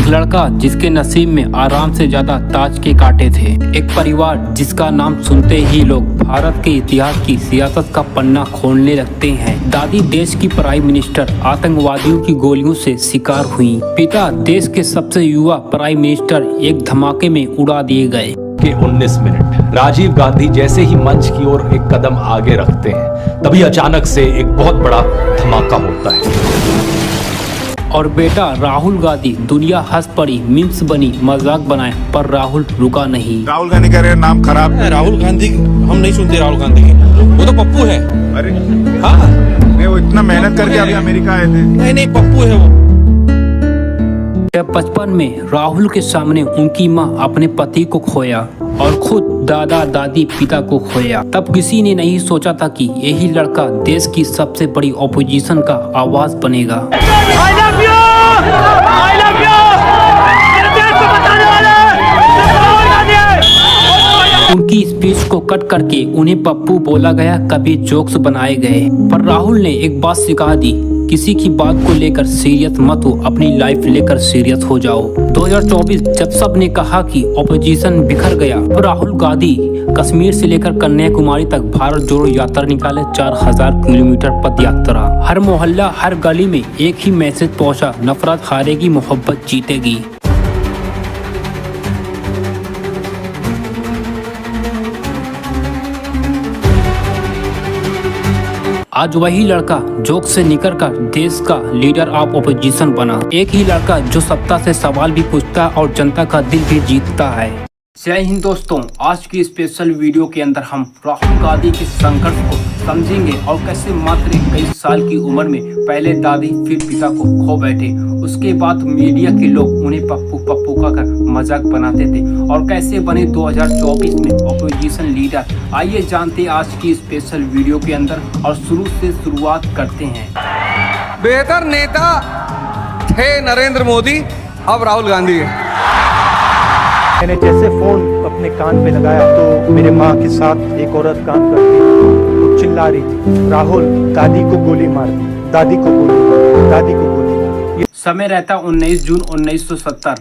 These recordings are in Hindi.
एक लड़का जिसके नसीब में आराम से ज्यादा ताज के कांटे थे। एक परिवार जिसका नाम सुनते ही लोग भारत के इतिहास की सियासत का पन्ना खोलने लगते हैं। दादी देश की प्राइम मिनिस्टर आतंकवादियों की गोलियों से शिकार हुई। पिता देश के सबसे युवा प्राइम मिनिस्टर एक धमाके में उड़ा दिए गए। के 19 मिनट राजीव गांधी जैसे ही मंच की ओर एक कदम आगे रखते हैं, तभी अचानक से एक बहुत बड़ा धमाका होता है और बेटा राहुल गांधी दुनिया हंस पड़ी, मीम्स बनी, मजाक बनाए, पर राहुल रुका नहीं। राहुल गांधी का नाम खराब है। राहुल गांधी हम नहीं सुनते राहुल गांधी की, वो तो पप्पू है। अरे हाँ नहीं, वो इतना मेहनत करके अभी अमेरिका आए थे। नहीं पप्पू है वो। जब बचपन में राहुल के सामने उनकी मां अपने पति को खोया और खुद दादा दादी पिता को खोया, तब किसी ने नहीं सोचा था कि यही लड़का देश की सबसे बड़ी ऑपोजिशन का आवाज बनेगा। I love you! I love you! मेरे देश को बचाने वाले राहुल गांधी हैं। उनकी स्पीच को कट करके उन्हें पप्पू बोला गया, कभी जोक्स बनाए गए, पर राहुल ने एक बात सिखा दी, किसी की बात को लेकर सीरियस मत हो, अपनी लाइफ लेकर सीरियस हो जाओ। 2024 जब सब ने कहा कि ऑपोजिशन बिखर गया, तो राहुल गांधी कश्मीर से लेकर कन्याकुमारी तक भारत जोड़ो यात्रा निकाले। 4000 किलोमीटर पद यात्रा, हर मोहल्ला हर गली में एक ही मैसेज पहुंचा, नफरत हारेगी, मोहब्बत जीतेगी। आज वही लड़का जोक से निकलकर देश का लीडर ऑफ ऑपोजिशन बना। एक ही लड़का जो सत्ता से सवाल भी पूछता और जनता का दिल भी जीतता है। जय हिंद दोस्तों, आज की स्पेशल वीडियो के अंदर हम राहुल गांधी के संघर्ष को समझेंगे और कैसे मात्र 21 साल की उम्र में पहले दादी फिर पिता को खो बैठे। उसके बाद मीडिया के लोग उन्हें पप्पू पप्पू का मजाक बनाते थे और कैसे बने 2024 में ऑपोजिशन लीडर। आइए जानते हैं आज की स्पेशल वीडियो के अंदर और शुरू से शुरुआत करते हैं। बेहतर नेता थे नरेंद्र मोदी, अब राहुल गांधी है। मैंने जैसे फोन अपने कान पे लगाया तो मेरे माँ के साथ एक औरत काम करती वो चिल्ला रही थी, राहुल दादी को गोली मार दी, दादी को गोली मार, दादी को गोली मार। समय रहता 19 जून 1970।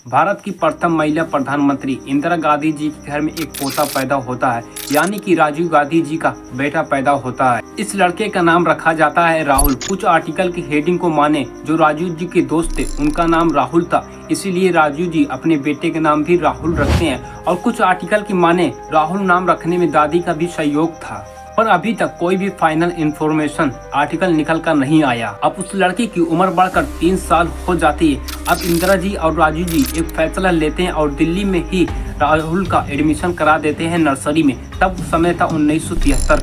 भारत की प्रथम महिला प्रधानमंत्री इंदिरा गांधी जी के घर में एक पोता पैदा होता है, यानी कि राजीव गांधी जी का बेटा पैदा होता है। इस लड़के का नाम रखा जाता है राहुल। कुछ आर्टिकल की हेडिंग को माने, जो राजीव जी के दोस्त थे उनका नाम राहुल था, इसीलिए राजीव जी अपने बेटे के नाम भी राहुल रखते हैं। और कुछ आर्टिकल की माने, राहुल नाम रखने में दादी का भी सहयोग था, पर अभी तक कोई भी फाइनल इंफॉर्मेशन आर्टिकल निकल कर नहीं आया। अब उस लड़की की उम्र बढ़कर 3 साल हो जाती है। अब इंदिरा जी और राजीव जी एक फैसला लेते हैं और दिल्ली में ही राहुल का एडमिशन करा देते हैं नर्सरी में। तब समय था 1973।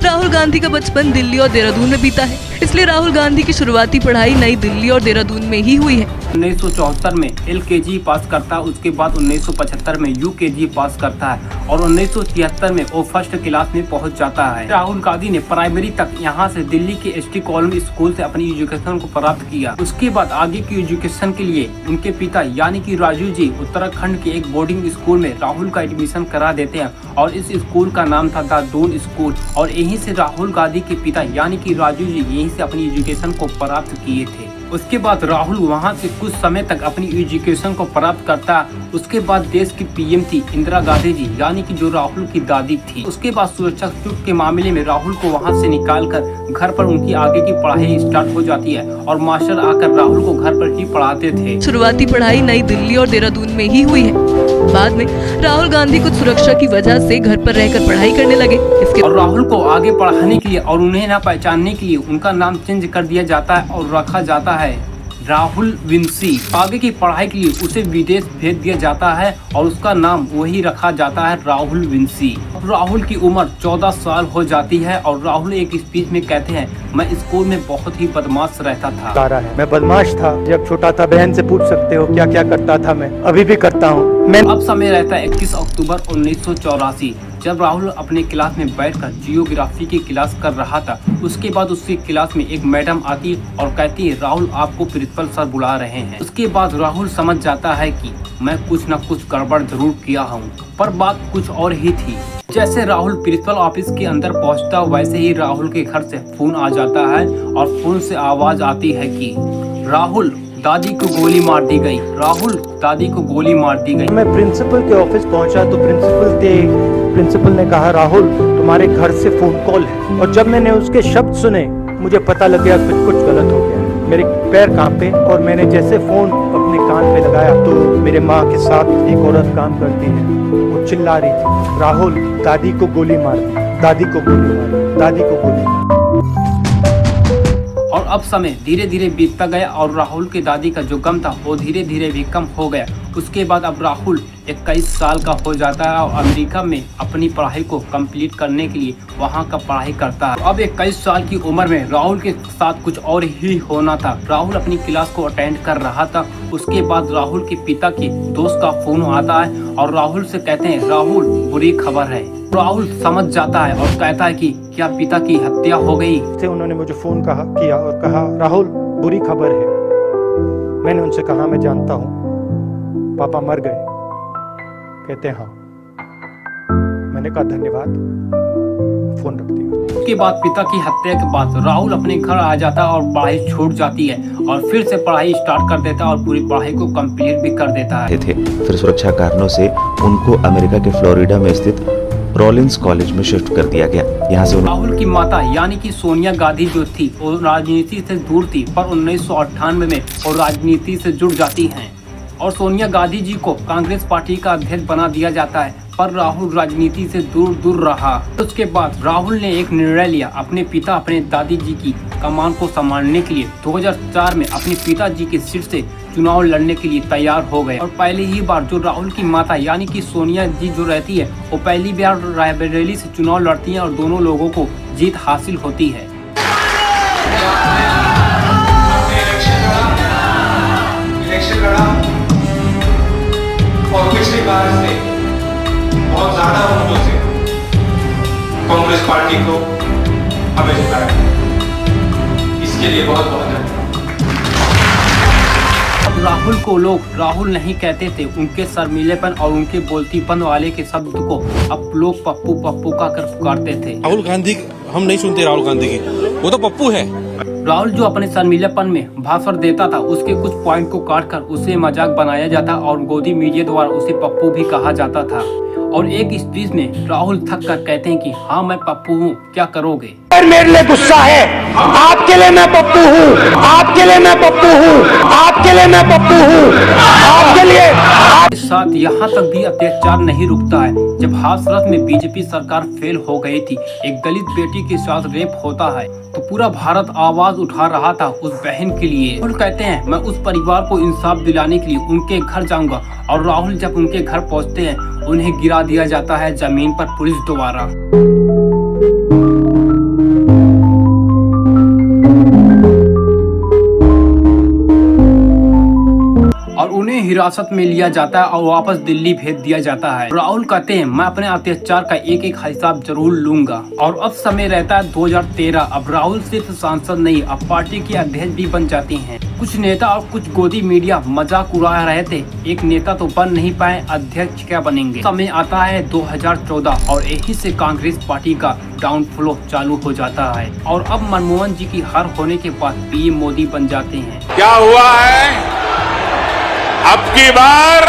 राहुल गांधी का बचपन दिल्ली और देहरादून में बीता है, इसलिए राहुल गांधी की शुरुआती पढ़ाई नई दिल्ली और देहरादून में ही हुई है। 1974 में LKG पास करता है, उसके बाद 1975 में UKG पास करता है और 1973 में वो फर्स्ट क्लास में पहुंच जाता है। राहुल गांधी ने प्राइमरी तक यहाँ से दिल्ली के ST कॉलोनी स्कूल से अपनी एजुकेशन को प्राप्त किया। उसके बाद आगे की एजुकेशन के लिए उनके पिता यानी कि राजीव जी उत्तराखंड के एक बोर्डिंग स्कूल में राहुल का एडमिशन करा देते हैं और इस स्कूल का नाम था द दून स्कूल। और यहीं से राहुल गांधी के पिता यानी कि राजीव जी यहीं से अपनी एजुकेशन को प्राप्त किए थे। उसके बाद राहुल वहां से कुछ समय तक अपनी एजुकेशन को प्राप्त करता है। उसके बाद देश की PM थी इंदिरा गांधी जी, यानी कि जो राहुल की दादी थी। उसके बाद सुरक्षा चूक के मामले में राहुल को वहां से निकालकर घर पर उनकी आगे की पढ़ाई स्टार्ट हो जाती है और मास्टर आकर राहुल को घर पर ही पढ़ाते थे। शुरुआती पढ़ाई नई दिल्ली और देहरादून में ही हुई है। बाद में राहुल गांधी कुछ सुरक्षा की वजह से घर पर रहकर पढ़ाई करने लगे। इसके और राहुल को आगे पढ़ाने के लिए और उन्हें न पहचानने के लिए उनका नाम चेंज कर दिया जाता है और रखा जाता है राहुल विंसी। आगे की पढ़ाई के लिए उसे विदेश भेज दिया जाता है और उसका नाम वही रखा जाता है राहुल विंसी। राहुल की उम्र 14 साल हो जाती है और राहुल एक स्पीच में कहते हैं, मैं स्कूल में बहुत ही बदमाश रहता था। तारा है, मैं बदमाश था जब छोटा था। बहन से पूछ सकते हो क्या क्या करता था मैं, अभी भी करता हूँ मैं। अब समय रहता है 21 अक्टूबर 1984, जब राहुल अपने क्लास में बैठकर जियोग्राफी की क्लास कर रहा था। उसके बाद उसकी क्लास में एक मैडम आती और कहती है, राहुल आपको प्रिंसिपल सर बुला रहे हैं। उसके बाद राहुल समझ जाता है कि मैं कुछ न कुछ गड़बड़ जरूर किया हूँ, पर बात कुछ और ही थी। जैसे राहुल प्रिंसिपल ऑफिस के अंदर पहुँचता वैसे ही राहुल के घर से फोन आ जाता है और फोन से आवाज आती है कि राहुल दादी को गोली मार दी गई। राहुल दादी को गोली मार दी गई। मैं प्रिंसिपल के ऑफिस पहुंचा तो प्रिंसिपल ने कहा राहुल तुम्हारे घर से फोन कॉल है। और जब मैंने उसके शब्द सुने मुझे पता लग गया कुछ गलत हो गया। मेरे पैर कांपे और मैंने जैसे फोन अपने कान पे लगाया तो मेरे माँ के साथ एक औरत काम करती है, वो चिल्ला रही थी राहुल दादी को गोली मार दी, दादी को गोली मार दी, दादी को गोली मार दी। और अब समय धीरे धीरे बीतता गया और राहुल की दादी का जो गम था वो धीरे धीरे भी कम हो गया। उसके बाद अब राहुल 21 साल का हो जाता है और अमेरिका में अपनी पढ़ाई को कंप्लीट करने के लिए वहां का पढ़ाई करता है। अब 21 साल की उम्र में राहुल के साथ कुछ और ही होना था। राहुल अपनी क्लास को अटेंड कर रहा था। उसके बाद राहुल के पिता के दोस्त का फोन आता है और राहुल से कहते हैं राहुल बुरी खबर है। राहुल समझ जाता है और कहता है कि क्या पिता की हत्या हो गई। उन्होंने मुझे फोन किया और कहा राहुल बुरी खबर है। मैंने उनसे कहा मैं जानता हूँ पापा मर गए। कहते हाँ। मैंने कहा धन्यवाद, फोन रख दिया। उसके बाद पिता की हत्या के बाद राहुल अपने घर आ जाता है और पढ़ाई छूट जाती है और फिर से पढ़ाई स्टार्ट कर देता है और पूरी पढ़ाई को कंप्लीट भी कर देता है। फिर सुरक्षा कारणों से उनको अमेरिका के फ्लोरिडा में स्थित रॉलिंस कॉलेज में शिफ्ट कर दिया गया। यहाँ से राहुल की माता यानी कि सोनिया गांधी जो थी वो राजनीति से दूर थी, पर 1998 में वो राजनीति से जुड़ जाती हैं और सोनिया गांधी जी को कांग्रेस पार्टी का अध्यक्ष बना दिया जाता है, पर राहुल राजनीति से दूर रहा। उसके बाद राहुल ने एक निर्णय लिया अपने दादी जी की कमान को संभालने के लिए 2004 में अपने पिताजी के सीट से चुनाव लड़ने के लिए तैयार हो गए। और पहली ही बार जो राहुल की माता यानी कि सोनिया जी जो रहती है वो पहली बार रायबरेली से चुनाव लड़ती हैं और दोनों लोगों को जीत हासिल होती है। इलेक्शन लड़ा और पिछली बार से बहुत ज्यादा वोटों से कांग्रेस पार्टी को हमें जिताया। इसके लिए बहुत धन्यवाद। अब राहुल को लोग राहुल नहीं कहते थे। उनके शर्मीलेपन और उनके बोलतीपन वाले के शब्द को अब लोग पप्पू पप्पू का कर पुकारते थे। राहुल गांधी हम नहीं सुनते, राहुल गांधी की वो तो पप्पू है। राहुल जो अपने शर्मीलेपन में भाषण देता था उसके कुछ पॉइंट को काटकर उसे मजाक बनाया जाता और गोदी मीडिया द्वारा उसे पप्पू भी कहा जाता था। और एक स्पीच में राहुल थक कर कहते हैं कि हाँ मैं पप्पू हूँ, क्या करोगे। मेरे लिए गुस्सा है, आपके लिए मैं पप्पू हूँ, आपके लिए मैं पप्पू हूँ, आपके लिए मैं पप्पू हूँ, आपके लिए। इस साथ यहाँ तक भी अत्याचार नहीं रुकता है। जब हाथरस में बीजेपी सरकार फेल हो गई थी, एक दलित बेटी के साथ रेप होता है तो पूरा भारत आवाज उठा रहा था उस बहन के लिए। राहुल कहते हैं मैं उस परिवार को इंसाफ दिलाने के लिए उनके घर जाऊंगा। और राहुल जब उनके घर पहुंचते हैं उन्हें गिरा दिया जाता है जमीन पर पुलिस द्वारा। और उन्हें हिरासत में लिया जाता है और वापस दिल्ली भेज दिया जाता है। राहुल कहते हैं मैं अपने अत्याचार का एक एक हिसाब जरूर लूंगा। और अब समय रहता है 2013। अब राहुल सिर्फ सांसद नहीं, अब पार्टी के अध्यक्ष भी बन जाते हैं। कुछ नेता और कुछ गोदी मीडिया मजाक उड़ा रहे थे, एक नेता तो बन नहीं पाए, अध्यक्ष क्या बनेंगे। समय आता है 2014 और यही से कांग्रेस पार्टी का डाउनफ्लो चालू हो जाता है। और अब मनमोहन जी की हार होने के बाद पीएम मोदी बन जाते हैं। क्या हुआ है अब की बार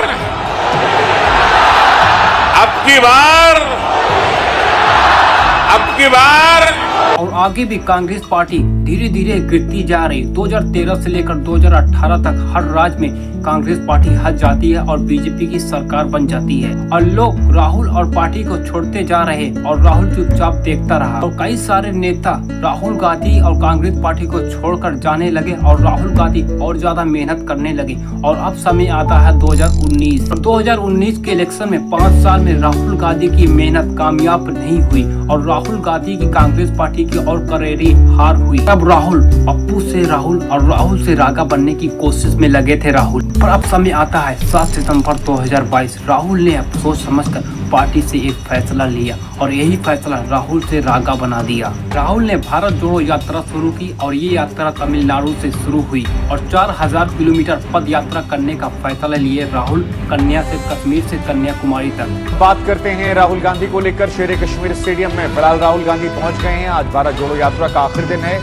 और आगे भी कांग्रेस पार्टी धीरे धीरे गिरती जा रही। 2013 से लेकर 2018 तक हर राज्य में कांग्रेस पार्टी हट जाती है और बीजेपी की सरकार बन जाती है। और लोग राहुल और पार्टी को छोड़ते जा रहे और राहुल चुपचाप देखता रहा। और कई सारे नेता राहुल गांधी और कांग्रेस पार्टी को छोड़कर जाने लगे और राहुल गांधी और ज्यादा मेहनत करने लगे। और अब समय आता है 2019। 2019 के इलेक्शन में 5 साल में राहुल गांधी की मेहनत कामयाब नहीं हुई और राहुल गांधी की कांग्रेस पार्टी की और करेरी हार हुई। तब राहुल पप्पू से राहुल और राहुल से रागा बनने की कोशिश में लगे थे राहुल। पर अब समय आता है 7 सितंबर 2022। राहुल ने अब सोच समझकर पार्टी से एक फैसला लिया और यही फैसला राहुल से रागा बना दिया। राहुल ने भारत जोड़ो यात्रा शुरू की और ये यात्रा तमिलनाडु से शुरू हुई और 4000 किलोमीटर पद यात्रा करने का फैसला लिए राहुल कन्या से कश्मीर से कन्याकुमारी तक। बात करते हैं राहुल गांधी को लेकर शेर कश्मीर स्टेडियम में फिलहाल राहुल गांधी पहुंच गए हैं। आज भारत जोड़ो यात्रा का आखिरी दिन है।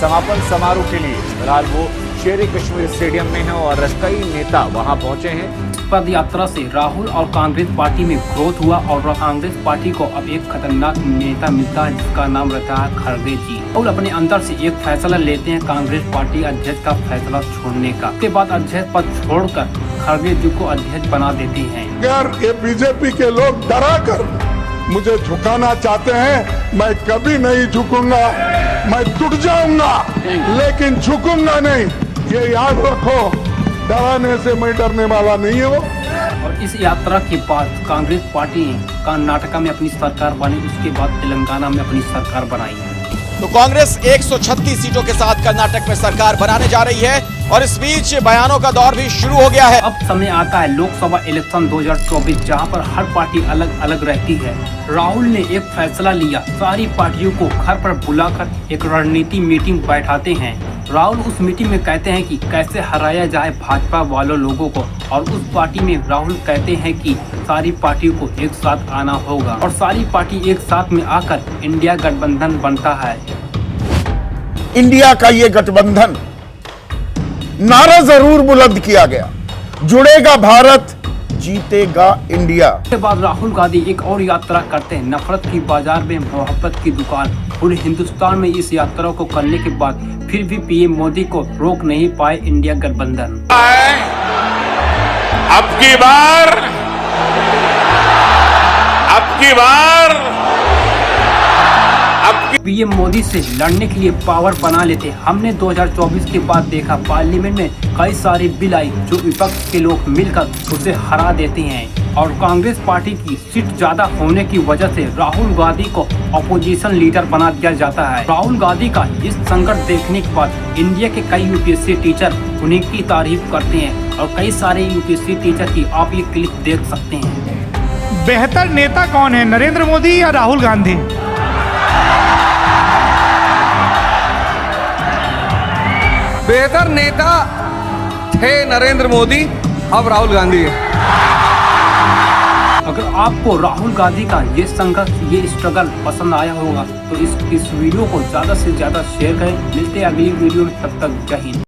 समापन समारोह के लिए फिलहाल वो शेर कश्मीर स्टेडियम में है और कई नेता वहां पहुंचे हैं। पद यात्रा से राहुल और कांग्रेस पार्टी में ग्रोथ हुआ और कांग्रेस पार्टी को अब एक खतरनाक नेता मिलता है जिसका नाम रहता है खड़गे जी। राहुल अपने अंदर से एक फैसला लेते हैं कांग्रेस पार्टी अध्यक्ष का फैसला छोड़ने का। उसके बाद अध्यक्ष पद छोड़कर खड़गे जी को अध्यक्ष बना देते हैं। अगर ये बीजेपी के लोग डरा कर मुझे झुकाना चाहते हैं, मैं कभी नहीं झुकूंगा, मैं टूट जाऊंगा लेकिन झुकूंगा नहीं, ये याद रखो। डराने से मैं डरने वाला नहीं हूँ। और इस यात्रा के बाद कांग्रेस पार्टी ने कर्नाटका में अपनी सरकार बनाई, उसके बाद तेलंगाना में अपनी सरकार बनाई। तो कांग्रेस 136 सीटों के साथ कर्नाटक में सरकार बनाने जा रही है और इस बीच बयानों का दौर भी शुरू हो गया है। अब समय आता है लोकसभा इलेक्शन 2024 जहां पर हर पार्टी अलग अलग रहती है। राहुल ने एक फैसला लिया, सारी पार्टियों को घर पर बुलाकर एक रणनीति मीटिंग बैठाते हैं। राहुल उस मीटिंग में कहते हैं कि कैसे हराया जाए भाजपा वालों लोगों को, और उस पार्टी में राहुल कहते हैं कि सारी पार्टियों को एक साथ आना होगा और सारी पार्टी एक साथ में आकर इंडिया गठबंधन बनता है। इंडिया का ये गठबंधन नारा जरूर बुलंद किया गया, जुड़ेगा भारत, जीतेगा इंडिया। उसके बाद राहुल गांधी एक और यात्रा करते हैं, नफरत की बाजार में मोहब्बत की दुकान। पूरे हिंदुस्तान में इस यात्रा को करने के बाद फिर भी पीएम मोदी को रोक नहीं पाए इंडिया गठबंधन। अब की बार पीएम मोदी से लड़ने के लिए पावर बना लेते। हमने 2024 के बाद देखा पार्लियामेंट में कई सारे बिल आई जो विपक्ष के लोग मिलकर उसे हरा देते हैं, और कांग्रेस पार्टी की सीट ज्यादा होने की वजह से राहुल गांधी को अपोजिशन लीडर बना दिया जाता है। राहुल गांधी का इस संकट देखने के बाद इंडिया के कई यूपीएससी टीचर उन्हीं की तारीफ करते हैं, और कई सारे यूपीएससी टीचर की आप ये क्लिप देख सकते हैं। बेहतर नेता कौन है, नरेंद्र मोदी या राहुल गांधी? बेहतर नेता थे नरेंद्र मोदी, अब राहुल गांधी है। अगर आपको राहुल गांधी का ये संघर्ष, ये स्ट्रगल पसंद आया होगा तो इस वीडियो को ज्यादा से ज्यादा शेयर करें। मिलते हैं अगली वीडियो में, तब तक जय हिंद।